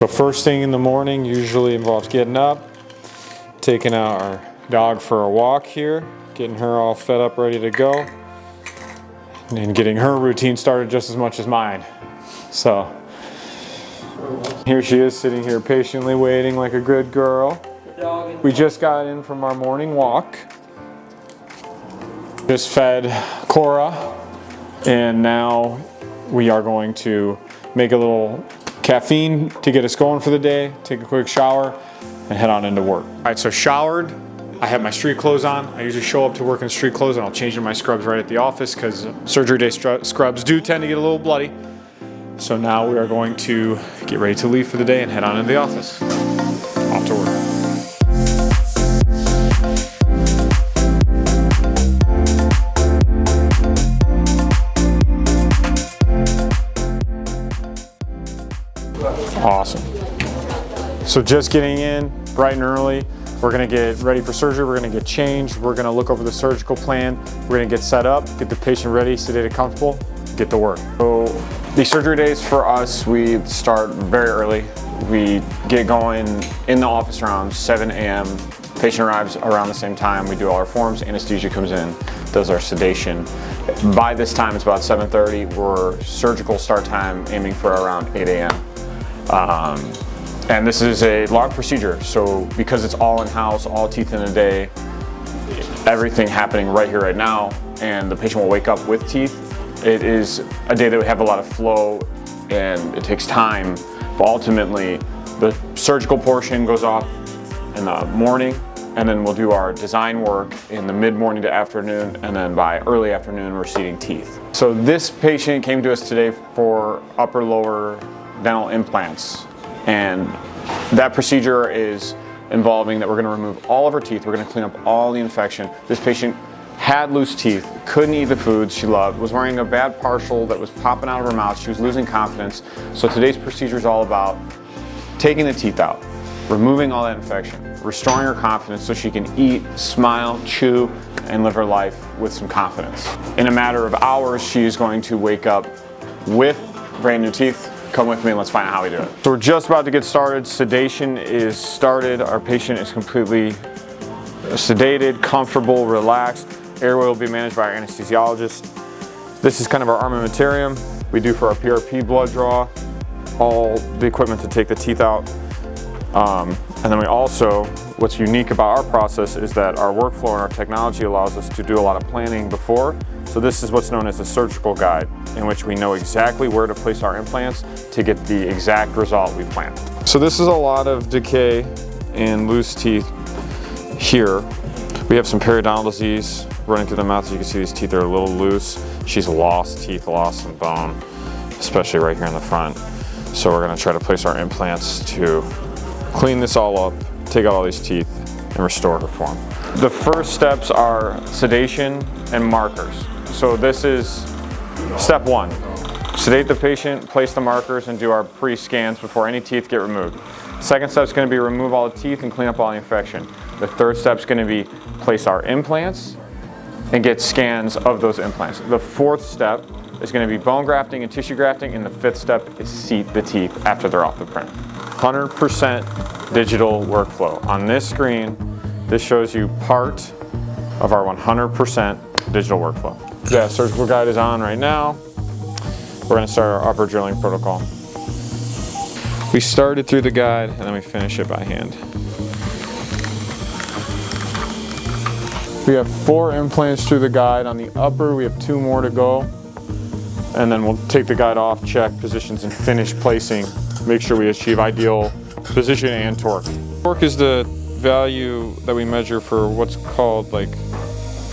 So first thing in the morning usually involves getting up, taking out our dog for a walk here, getting her all fed up, ready to go, and getting her routine started just as much as mine. So here she is sitting here patiently waiting like a good girl. We just got in from our morning walk. Just fed Cora, and now we are going to make a little caffeine to get us going for the day, take a quick shower, and head on into work. All right, so showered, I have my street clothes on. I usually show up to work in street clothes and I'll change into my scrubs right at the office because surgery day scrubs do tend to get a little bloody. So now we are going to get ready to leave for the day and head on into the office. Off to work. Awesome. So just getting in bright and early. We're gonna get ready for surgery. We're gonna get changed. We're gonna look over the surgical plan. We're gonna get set up, get the patient ready, sedated, comfortable, get to work. So the surgery days for us, we start very early. We get going in the office around 7 a.m. Patient arrives around the same time. We do all our forms, anesthesia comes in, does our sedation. By this time, it's about 7:30. We're surgical start time aiming for around 8 a.m. And this is a long procedure, so because it's all in-house, all teeth in a day, everything happening right here, right now, and the patient will wake up with teeth, it is a day that we have a lot of flow and it takes time, but ultimately the surgical portion goes off in the morning, and then we'll do our design work in the mid-morning to afternoon, and then by early afternoon we're seating teeth. So this patient came to us today for upper-lower dental implants, and that procedure is involving that we're going to remove all of her teeth. We're going to clean up all the infection. This patient had loose teeth, couldn't eat the foods she loved, was wearing a bad partial that was popping out of her mouth. She was losing confidence. So today's procedure is all about taking the teeth out, removing all that infection, restoring her confidence so she can eat, smile, chew, and live her life with some confidence. In a matter of hours, she is going to wake up with brand new teeth. Come with me and let's find out how we do it. So we're just about to get started. Sedation is started. Our patient is completely sedated, comfortable, relaxed. Airway will be managed by our anesthesiologist. This is kind of our armamentarium. We do for our PRP blood draw, all the equipment to take the teeth out. And then we also, what's unique about our process is that our workflow and our technology allows us to do a lot of planning before. So this is what's known as a surgical guide, in which we know exactly where to place our implants to get the exact result we planned. So this is a lot of decay and loose teeth here. We have some periodontal disease running through the mouth. As you can see, these teeth are a little loose. She's lost teeth, lost some bone, especially right here in the front. So we're gonna try to place our implants to clean this all up, take out all these teeth, and restore her form. The first steps are sedation and markers. So this is step one. Sedate the patient, place the markers, and do our pre-scans before any teeth get removed. Second step is going to be remove all the teeth and clean up all the infection. The third step is going to be place our implants and get scans of those implants. The fourth step is going to be bone grafting and tissue grafting, and the fifth step is seat the teeth after they're off the print. 100% digital workflow. On this screen, this shows you part of our 100% digital workflow. Yeah, surgical guide is on right now. We're going to start our upper drilling protocol. We started through the guide and then we finish it by hand. We have 4 implants through the guide. On the upper, we have 2 more to go. And then we'll take the guide off, check positions, and finish placing. Make sure we achieve ideal position and torque. Torque is the value that we measure for what's called like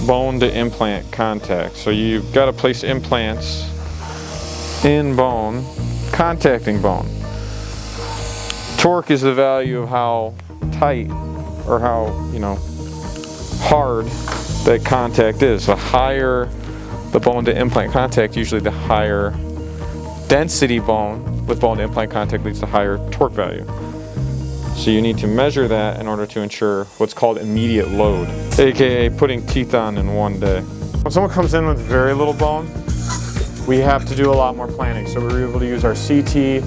bone to implant contact. So you've got to place implants in bone, contacting bone. Torque is the value of how tight or how, hard that contact is. The higher the bone to implant contact, usually the higher density bone with bone to implant contact leads to higher torque value. So you need to measure that in order to ensure what's called immediate load, aka putting teeth on in one day. When someone comes in with very little bone, we have to do a lot more planning. So we're able to use our CT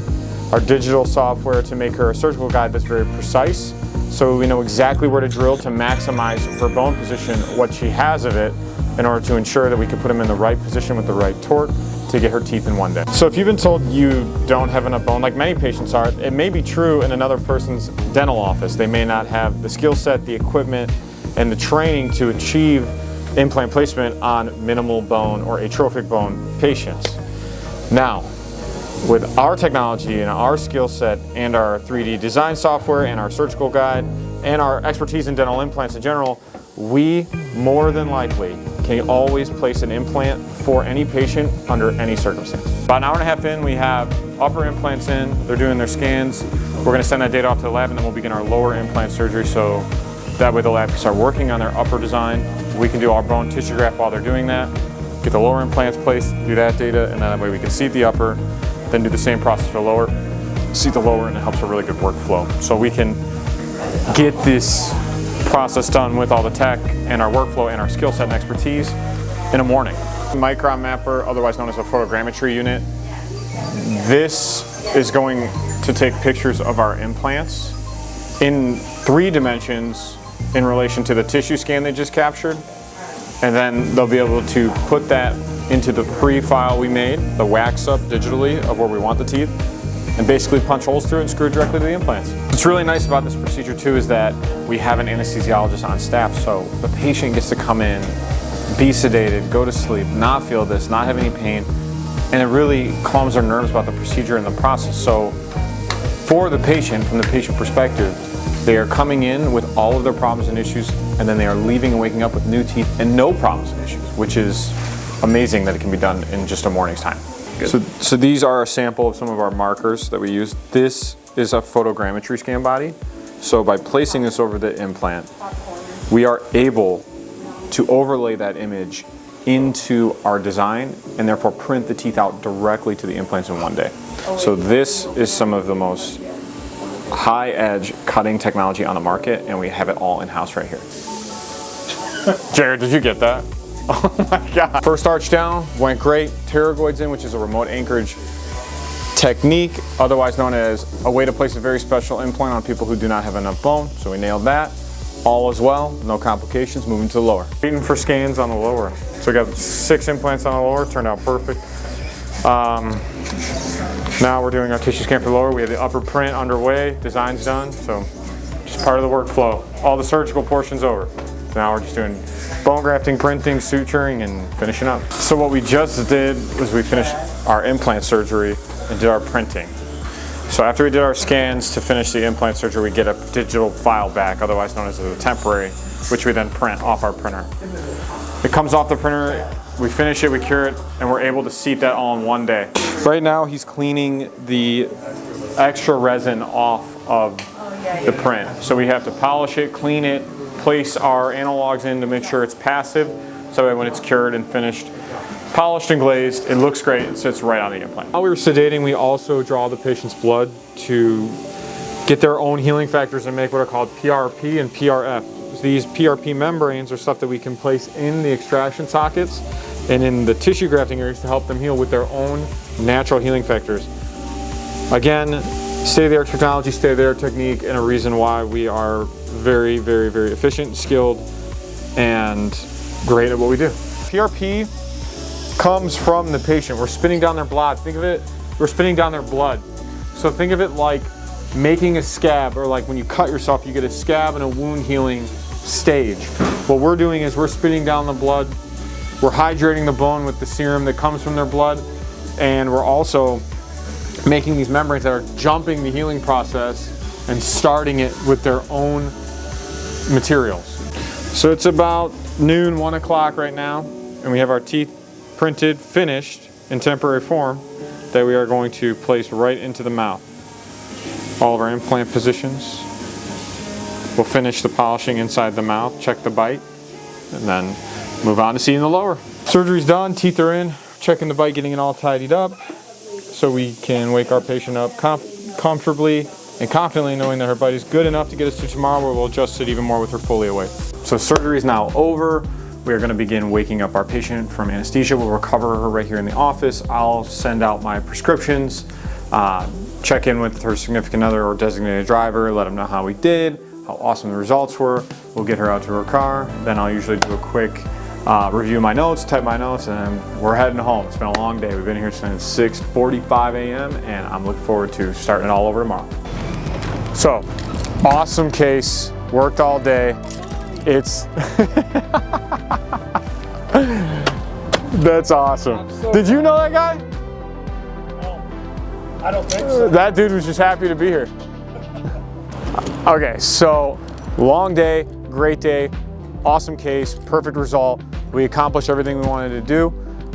our digital software to make her a surgical guide that's very precise. So we know exactly where to drill to maximize her bone position, what she has of it, in order to ensure that we can put them in the right position with the right torque to get her teeth in one day. So if you've been told you don't have enough bone, like many patients are, it may be true in another person's dental office. They may not have the skill set, the equipment, and the training to achieve implant placement on minimal bone or atrophic bone patients. Now, with our technology and our skill set and our 3D design software and our surgical guide and our expertise in dental implants in general, we more than likely can always place an implant for any patient under any circumstance. About an hour and a half in, we have upper implants in, they're doing their scans. We're going to send that data off to the lab and then we'll begin our lower implant surgery, so that way the lab can start working on their upper design. We can do our bone tissue graft while they're doing that, get the lower implants placed, do that data, and that way we can seat the upper, then do the same process for the lower, seat the lower, and it helps a really good workflow. So we can get this process done with all the tech and our workflow and our skill set and expertise in a morning. Micron mapper, otherwise known as a photogrammetry unit. This is going to take pictures of our implants in 3 dimensions in relation to the tissue scan they just captured, and then they'll be able to put that into the pre-file we made, the wax up digitally of where we want the teeth, and basically punch holes through it and screw it directly to the implants. What's really nice about this procedure too is that we have an anesthesiologist on staff, so the patient gets to come in, be sedated, go to sleep, not feel this, not have any pain, and it really calms their nerves about the procedure and the process. So for the patient, from the patient perspective, they are coming in with all of their problems and issues, and then they are leaving and waking up with new teeth and no problems and issues, which is amazing that it can be done in just a morning's time. So these are a sample of some of our markers that we use. This is a photogrammetry scan body. So by placing this over the implant, we are able to overlay that image into our design and therefore print the teeth out directly to the implants in one day. So this is some of the most high-edge cutting technology on the market, and we have it all in-house right here. Jared, did you get that? Oh my God. First arch down, went great. Pterygoids in, which is a remote anchorage technique, otherwise known as a way to place a very special implant on people who do not have enough bone. So we nailed that. All as well, no complications, moving to the lower. Waiting for scans on the lower. So we got 6 implants on the lower, turned out perfect. Now we're doing our tissue scan for the lower. We have the upper print underway, design's done, so just part of the workflow. All the surgical portion's over. Now we're just doing bone grafting, printing, suturing, and finishing up. So what we just did was we finished our implant surgery and did our printing. So after we did our scans to finish the implant surgery, we get a digital file back, otherwise known as a temporary, which we then print off our printer. It comes off the printer, we finish it, we cure it, and we're able to seat that all in one day. Right now he's cleaning the extra resin off of the print. So we have to polish it, clean it, place our analogs in to make sure it's passive, so that when it's cured and finished, polished and glazed, it looks great, it sits right on the implant. While we were sedating, we also draw the patient's blood to get their own healing factors and make what are called PRP and PRF. These PRP membranes are stuff that we can place in the extraction sockets and in the tissue grafting areas to help them heal with their own natural healing factors. Again, state-of-the-art technology, state-of-the-art technique, and a reason why we are very, very, very efficient, skilled, and great at what we do. PRP comes from the patient. We're spinning down their blood. Think of it, we're spinning down their blood. So think of it like making a scab, or like when you cut yourself, you get a scab and a wound healing stage. What we're doing is we're spinning down the blood, we're hydrating the bone with the serum that comes from their blood, and we're also making these membranes that are jumping the healing process and starting it with their own materials. So it's about noon, 1 o'clock right now, and we have our teeth printed, finished in temporary form that we are going to place right into the mouth. All of our implant positions. We'll finish the polishing inside the mouth, check the bite, and then move on to seeing the lower. Surgery's done, teeth are in, checking the bite, getting it all tidied up so we can wake our patient up comfortably and confidently knowing that her bite is good enough to get us to tomorrow, where we'll adjust it even more with her fully awake. So surgery is now over. We are going to begin waking up our patient from anesthesia. We'll recover her right here in the office. I'll send out my prescriptions. check in with her significant other or designated driver, let them know how we did, how awesome the results were. We'll get her out to her car. Then I'll usually do a quick review my notes, type my notes, and we're heading home. It's been a long day. We've been here since 6:45 a.m. and I'm looking forward to starting it all over tomorrow. So, awesome case, worked all day. It's, that's awesome. Did you know that guy? I don't think so. That dude was just happy to be here. Okay, so long day, great day, awesome case, perfect result. We accomplished everything we wanted to do,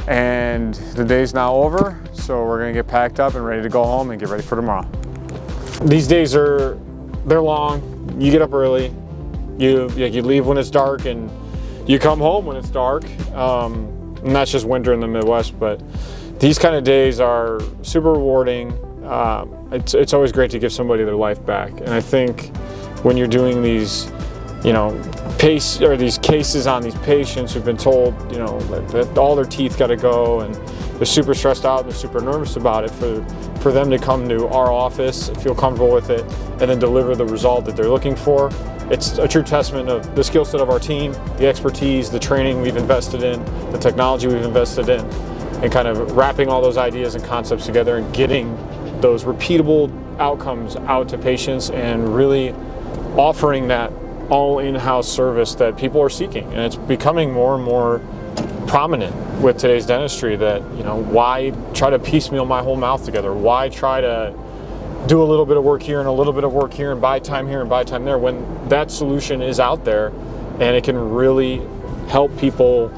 and the day's now over, so we're gonna get packed up and ready to go home and get ready for tomorrow. These days they're long. You get up early, you leave when it's dark, and you come home when it's dark. And that's just winter in the Midwest, but these kind of days are super rewarding. It's always great to give somebody their life back. And I think when you're doing these, these cases on these patients who've been told, that all their teeth got to go, and they're super stressed out and they're super nervous about it, for them to come to our office, feel comfortable with it, and then deliver the result that they're looking for. It's a true testament of the skill set of our team, the expertise, the training we've invested in, the technology we've invested in, and kind of wrapping all those ideas and concepts together and getting those repeatable outcomes out to patients and really offering that all in-house service that people are seeking. And it's becoming more and more prominent with today's dentistry that, why try to piecemeal my whole mouth together? Why try to do a little bit of work here and a little bit of work here and buy time here and buy time there, when that solution is out there and it can really help people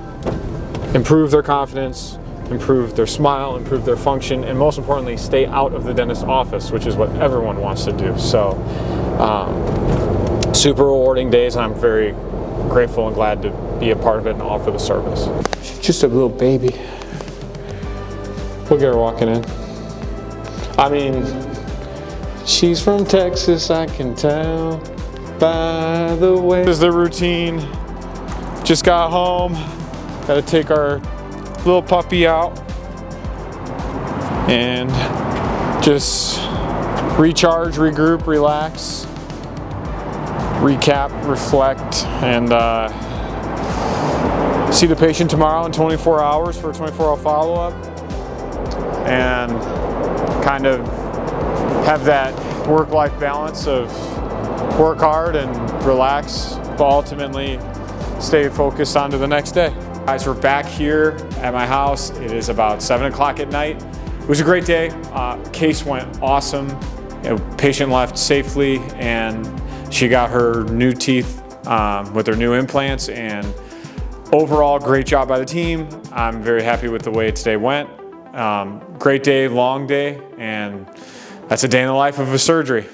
improve their confidence, improve their smile, improve their function, and most importantly, stay out of the dentist's office, which is what everyone wants to do. So, super rewarding days, and I'm very grateful and glad to be a part of it and offer the service. She's just a little baby. Look at her walking in. I mean, she's from Texas, I can tell by the way. This is the routine. Just got home. Got to take our little puppy out and just recharge, regroup, relax, recap, reflect, and see the patient tomorrow in 24 hours for a 24-hour follow-up, and kind of have that work-life balance of work hard and relax, but ultimately stay focused on to the next day. Guys, we're back here at my house. It is about 7 o'clock at night. It was a great day. Case went awesome. Patient left safely, and she got her new teeth with her new implants, and overall, great job by the team. I'm very happy with the way today went. Great day, long day, and that's a day in the life of a surgery.